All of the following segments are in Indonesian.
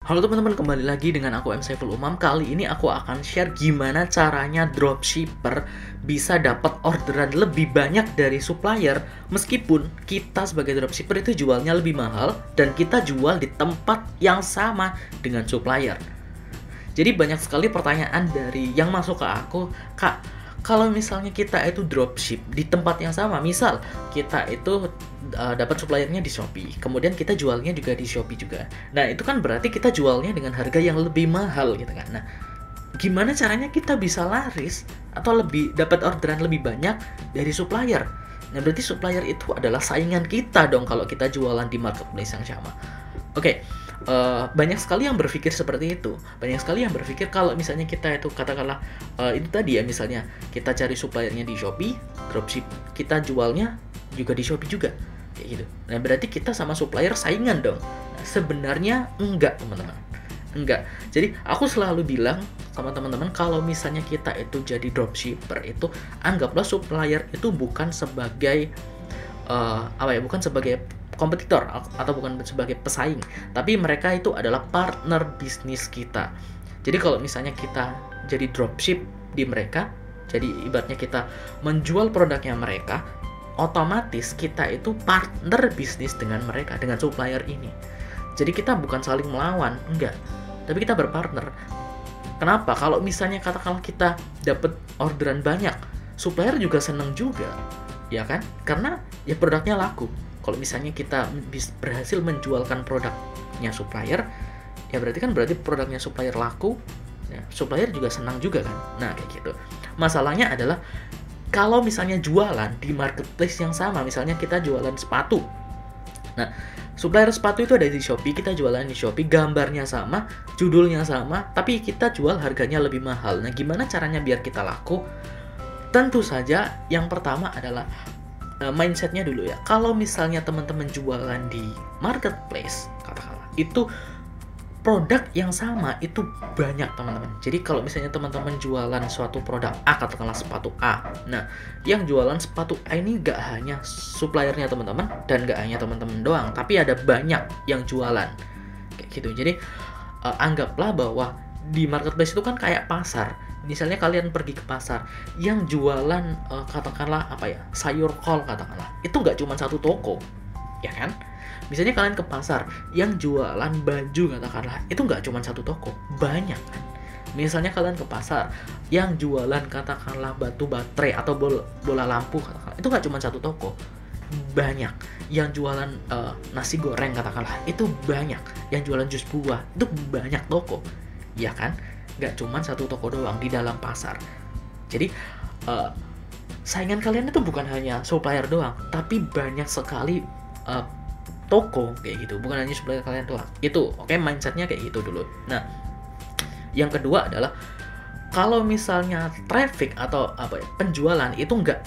Halo teman-teman, kembali lagi dengan aku M. Saiful Umam. Kali ini aku akan share gimana caranya dropshipper bisa dapat orderan lebih banyak dari supplier meskipun kita sebagai dropshipper itu jualnya lebih mahal dan kita jual di tempat yang sama dengan supplier. Jadi banyak sekali pertanyaan dari yang masuk ke aku, Kak, kalau misalnya kita itu dropship di tempat yang sama, misal kita itu dapat suppliernya di Shopee, kemudian kita jualnya juga di Shopee juga. Nah, itu kan berarti kita jualnya dengan harga yang lebih mahal gitu kan. Nah, gimana caranya kita bisa laris atau lebih dapat orderan lebih banyak dari supplier? Nah, berarti supplier itu adalah saingan kita dong kalau kita jualan di marketplace yang sama. Oke, banyak sekali yang berpikir seperti itu. Banyak sekali yang berpikir kalau misalnya kita itu katakanlah itu tadi ya, misalnya kita cari suppliernya di Shopee, dropship kita jualnya juga di Shopee juga, kayak gitu. Nah, berarti kita sama supplier saingan dong. Nah, sebenarnya enggak, teman-teman. Enggak. Jadi aku selalu bilang sama teman-teman, kalau misalnya kita itu jadi dropshipper itu anggaplah supplier itu bukan sebagai bukan sebagai kompetitor atau bukan sebagai pesaing, tapi mereka itu adalah partner bisnis kita. Jadi kalau misalnya kita jadi dropship di mereka, jadi ibaratnya kita menjual produknya mereka, otomatis kita itu partner bisnis dengan mereka, dengan supplier ini. Jadi kita bukan saling melawan, enggak, tapi kita berpartner. Kenapa? Kalau misalnya katakanlah kita dapat orderan banyak, supplier juga seneng juga, ya kan? Karena ya produknya laku. Kalau misalnya kita berhasil menjualkan produknya supplier, ya berarti produknya supplier laku, ya, supplier juga senang juga kan. Nah, kayak gitu. Masalahnya adalah kalau misalnya jualan di marketplace yang sama, misalnya kita jualan sepatu. Nah, supplier sepatu itu ada di Shopee, kita jualan di Shopee, gambarnya sama, judulnya sama, tapi kita jual harganya lebih mahal. Nah, gimana caranya biar kita laku? Tentu saja yang pertama adalah mindsetnya dulu ya. Kalau misalnya teman-teman jualan di marketplace, katakanlah itu produk yang sama itu banyak, teman-teman. Jadi kalau misalnya teman-teman jualan suatu produk A, katakanlah sepatu A. Nah, yang jualan sepatu A ini gak hanya suppliernya teman-teman dan gak hanya teman-teman doang, tapi ada banyak yang jualan kayak gitu. Jadi anggaplah bahwa di marketplace itu kan kayak pasar. Misalnya kalian pergi ke pasar, yang jualan katakanlah sayur kol katakanlah, itu nggak cuma satu toko, ya kan? Misalnya kalian ke pasar, yang jualan baju katakanlah, itu nggak cuma satu toko, banyak kan? Misalnya kalian ke pasar, yang jualan katakanlah batu baterai atau bola lampu katakanlah, itu nggak cuma satu toko, banyak. Yang jualan nasi goreng katakanlah, itu banyak. Yang jualan jus buah, itu banyak toko, ya kan? Nggak cuma satu toko doang di dalam pasar. Jadi saingan kalian itu bukan hanya supplier doang, tapi banyak sekali toko kayak gitu, bukan hanya supplier kalian doang. Itu oke, mindsetnya kayak gitu dulu. Nah, yang kedua adalah kalau misalnya traffic atau penjualan itu nggak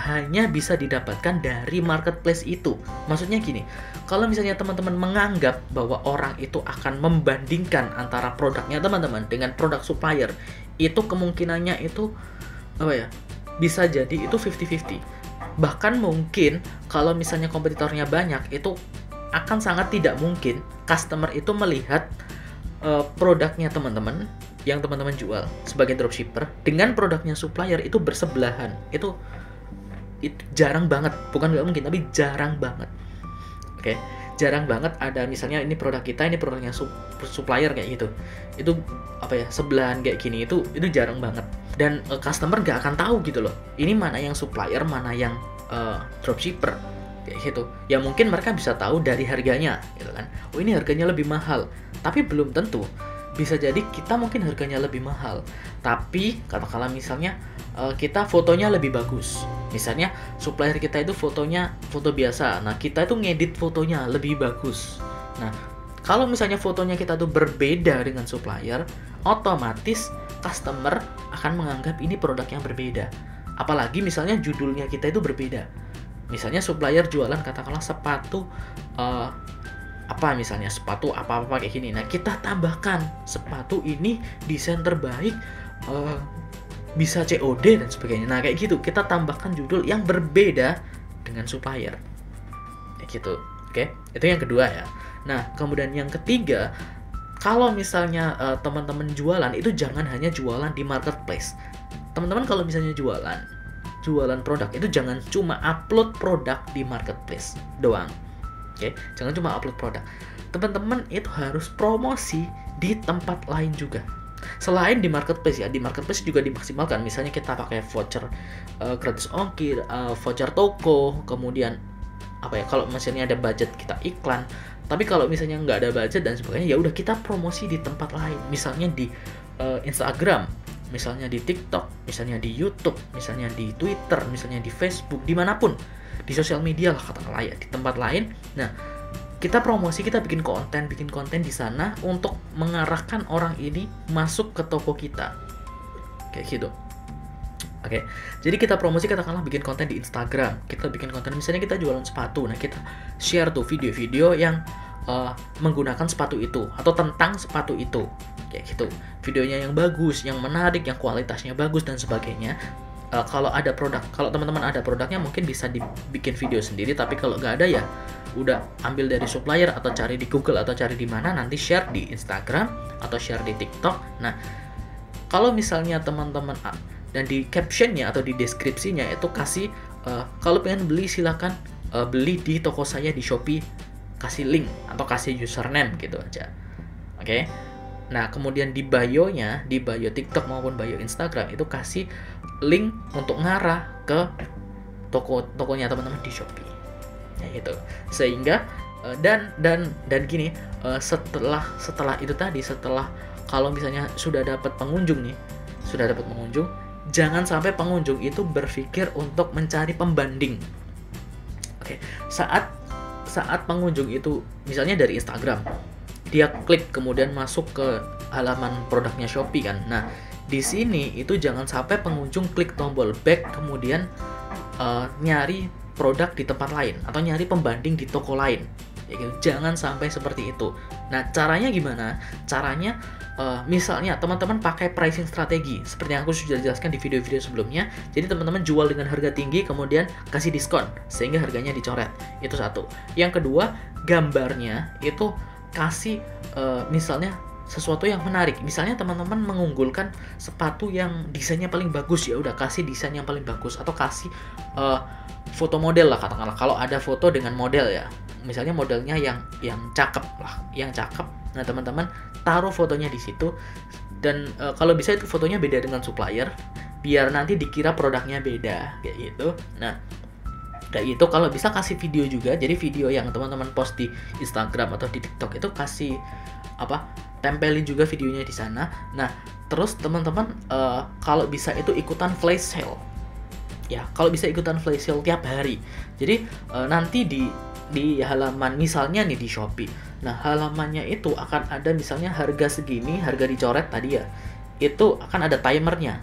hanya bisa didapatkan dari marketplace itu. Maksudnya gini, kalau misalnya teman-teman menganggap bahwa orang itu akan membandingkan antara produknya teman-teman dengan produk supplier, itu kemungkinannya itu bisa jadi itu 50-50. Bahkan mungkin kalau misalnya kompetitornya banyak, itu akan sangat tidak mungkin customer itu melihat produknya teman-teman yang teman-teman jual sebagai dropshipper dengan produknya supplier itu bersebelahan. Itu jarang banget, bukan nggak mungkin, tapi jarang banget. Oke, jarang banget ada misalnya ini produk kita, ini produknya supplier kayak gitu. Itu sebelahan kayak gini, itu jarang banget. Dan customer nggak akan tahu gitu loh, ini mana yang supplier, mana yang dropshipper kayak gitu. Ya mungkin mereka bisa tahu dari harganya gitu kan. Oh, ini harganya lebih mahal, tapi belum tentu. Bisa jadi kita mungkin harganya lebih mahal, tapi katakanlah misalnya kita fotonya lebih bagus. Misalnya supplier kita itu fotonya foto biasa, nah kita itu ngedit fotonya lebih bagus. Nah, kalau misalnya fotonya kita tuh berbeda dengan supplier, otomatis customer akan menganggap ini produk yang berbeda. Apalagi misalnya judulnya kita itu berbeda. Misalnya supplier jualan katakanlah sepatu misalnya sepatu apa-apa kayak gini. Nah, kita tambahkan sepatu ini desain terbaik, bisa COD dan sebagainya. Nah, kayak gitu kita tambahkan judul yang berbeda dengan supplier. Kayak gitu. Oke, itu yang kedua ya. Nah, kemudian yang ketiga, kalau misalnya teman-teman jualan itu jangan hanya jualan di marketplace. Teman-teman kalau misalnya jualan produk itu jangan cuma upload produk di marketplace doang. Oke, jangan cuma upload produk. Teman-teman itu harus promosi di tempat lain juga. Selain di marketplace ya, di marketplace juga dimaksimalkan. Misalnya kita pakai voucher gratis ongkir, voucher toko, kemudian apa ya, kalau misalnya ada budget kita iklan. Tapi kalau misalnya nggak ada budget dan sebagainya, ya udah kita promosi di tempat lain. Misalnya di Instagram, misalnya di TikTok, misalnya di YouTube, misalnya di Twitter, misalnya di Facebook, dimanapun, di sosial media lah katakanlah ya, di tempat lain. Nah, kita promosi, kita bikin konten di sana untuk mengarahkan orang ini masuk ke toko kita, kayak gitu. Oke, jadi kita promosi katakanlah bikin konten di Instagram, kita bikin konten misalnya kita jualan sepatu, nah kita share tuh video-video yang menggunakan sepatu itu atau tentang sepatu itu, kayak gitu. Videonya yang bagus, yang menarik, yang kualitasnya bagus dan sebagainya. Kalau ada produk, kalau teman-teman ada produknya mungkin bisa dibikin video sendiri, tapi kalau nggak ada ya udah ambil dari supplier atau cari di Google atau cari di mana, nanti share di Instagram atau share di TikTok. Nah, kalau misalnya teman-teman dan di captionnya atau di deskripsinya itu kasih kalau pengen beli silakan beli di toko saya di Shopee, kasih link atau kasih username gitu aja. Oke. Nah, kemudian di bio-nya, di bio TikTok maupun bio Instagram itu kasih link untuk ngarah ke tokonya teman-teman di Shopee. Ya gitu. Sehingga dan gini, setelah itu tadi, setelah kalau misalnya sudah dapat pengunjung, jangan sampai pengunjung itu berpikir untuk mencari pembanding. Oke. Saat pengunjung itu misalnya dari Instagram, dia klik kemudian masuk ke halaman produknya Shopee kan. Nah, di sini itu jangan sampai pengunjung klik tombol back kemudian nyari produk di tempat lain atau nyari pembanding di toko lain. Ya gitu. Jangan sampai seperti itu. Nah, caranya gimana? Caranya misalnya teman-teman pakai pricing strategi seperti yang aku sudah jelaskan di video-video sebelumnya. Jadi teman-teman jual dengan harga tinggi kemudian kasih diskon sehingga harganya dicoret. Itu satu. Yang kedua, gambarnya itu kasih misalnya sesuatu yang menarik. Misalnya teman-teman mengunggulkan sepatu yang desainnya paling bagus, ya udah kasih desain yang paling bagus atau kasih foto model lah katakanlah. Kalau ada foto dengan model ya, misalnya modelnya yang cakep lah, yang cakep. Nah, teman-teman taruh fotonya di situ dan kalau bisa itu fotonya beda dengan supplier biar nanti dikira produknya beda kayak gitu. Nah, kayak gitu. Kalau bisa kasih video juga. Jadi video yang teman-teman post di Instagram atau di TikTok itu kasih tempelin juga videonya di sana. Nah, terus teman-teman kalau bisa itu ikutan flash sale. Ya, kalau bisa ikutan flash sale tiap hari. Jadi nanti di halaman misalnya nih di Shopee. Nah, halamannya itu akan ada misalnya harga segini, harga dicoret tadi ya. Itu akan ada timernya.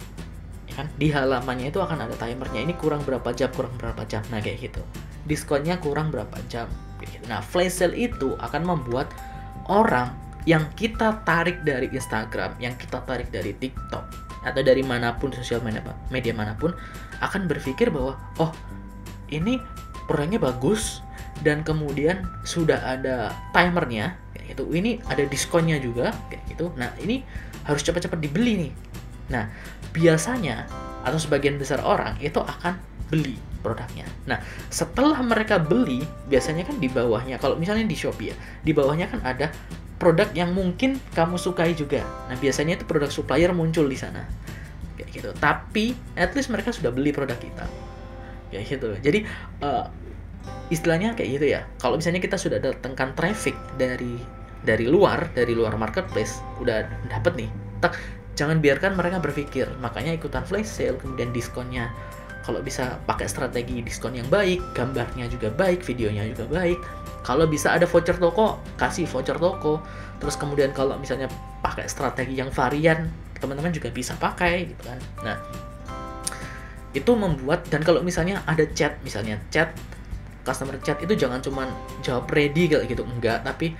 Kan di halamannya itu akan ada timernya, ini kurang berapa jam. Nah, kayak gitu. Diskonnya kurang berapa jam kayak gitu. Nah, flash sale itu akan membuat orang yang kita tarik dari Instagram, yang kita tarik dari TikTok atau dari manapun sosial media manapun akan berpikir bahwa oh, ini produknya bagus dan kemudian sudah ada timernya kayak gitu. Ini ada diskonnya juga kayak gitu. Nah, ini harus cepat-cepat dibeli nih. Nah, biasanya atau sebagian besar orang itu akan beli produknya. Nah, setelah mereka beli, biasanya kan di bawahnya, kalau misalnya di Shopee ya, di bawahnya kan ada produk yang mungkin kamu sukai juga. Nah, biasanya itu produk supplier muncul di sana. Kayak gitu. Tapi, at least mereka sudah beli produk kita. Kayak gitu. Jadi, istilahnya kayak gitu ya. Kalau misalnya kita sudah datangkan traffic dari luar marketplace, udah dapet nih. Jangan biarkan mereka berpikir. Makanya ikutan flash sale, kemudian diskonnya. Kalau bisa pakai strategi diskon yang baik, gambarnya juga baik, videonya juga baik. Kalau bisa ada voucher toko, kasih voucher toko. Terus kemudian kalau misalnya pakai strategi yang varian, teman-teman juga bisa pakai gitu kan. Nah, itu membuat, dan kalau misalnya ada chat, misalnya chat, customer chat itu jangan cuma jawab ready kayak gitu, enggak, tapi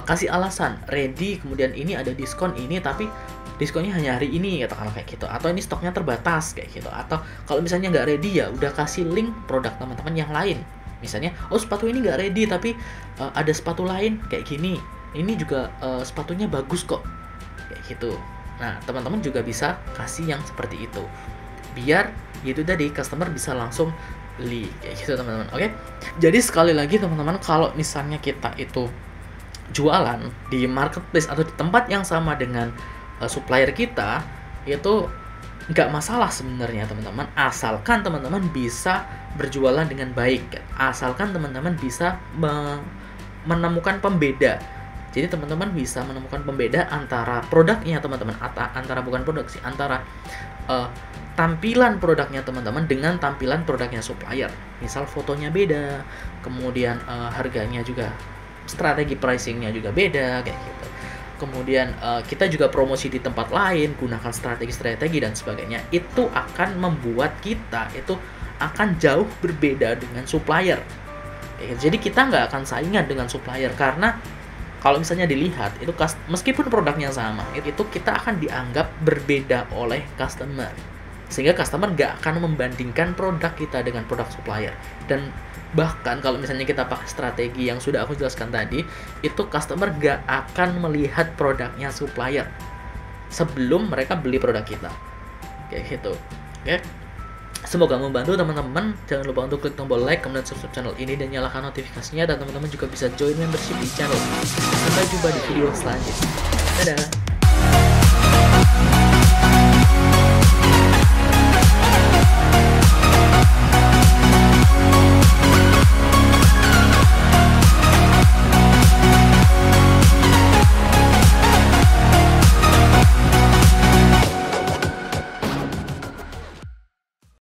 kasih alasan ready, kemudian ini ada diskon ini, tapi diskonnya hanya hari ini katakanlah kayak gitu, atau ini stoknya terbatas kayak gitu. Atau kalau misalnya nggak ready ya udah kasih link produk teman-teman yang lain. Misalnya, oh sepatu ini nggak ready tapi ada sepatu lain kayak gini. ini juga sepatunya bagus kok, kayak gitu. Nah, teman-teman juga bisa kasih yang seperti itu, biar itu tadi customer bisa langsung beli, kayak gitu teman-teman. Oke, jadi sekali lagi teman-teman, kalau misalnya kita itu jualan di marketplace atau di tempat yang sama dengan supplier kita, itu nggak masalah sebenarnya teman-teman, asalkan teman-teman bisa berjualan dengan baik, asalkan teman-teman bisa menemukan pembeda. Jadi teman-teman bisa menemukan pembeda antara produknya teman-teman, antara bukan produk sih, antara tampilan produknya teman-teman dengan tampilan produknya supplier. Misal fotonya beda, kemudian harganya juga, strategi pricingnya juga beda, kayak gitu. Kemudian kita juga promosi di tempat lain, gunakan strategi-strategi dan sebagainya. Itu akan membuat kita itu akan jauh berbeda dengan supplier. Jadi kita nggak akan saingan dengan supplier, karena kalau misalnya dilihat itu meskipun produknya sama, itu kita akan dianggap berbeda oleh customer, sehingga customer nggak akan membandingkan produk kita dengan produk supplier. Dan bahkan kalau misalnya kita pakai strategi yang sudah aku jelaskan tadi, itu customer nggak akan melihat produknya supplier sebelum mereka beli produk kita, kayak gitu. Oke, semoga membantu teman-teman. Jangan lupa untuk klik tombol like, kemudian subscribe channel ini dan nyalakan notifikasinya, dan teman-teman juga bisa join membership di channel. Sampai jumpa di video selanjutnya. Dadah.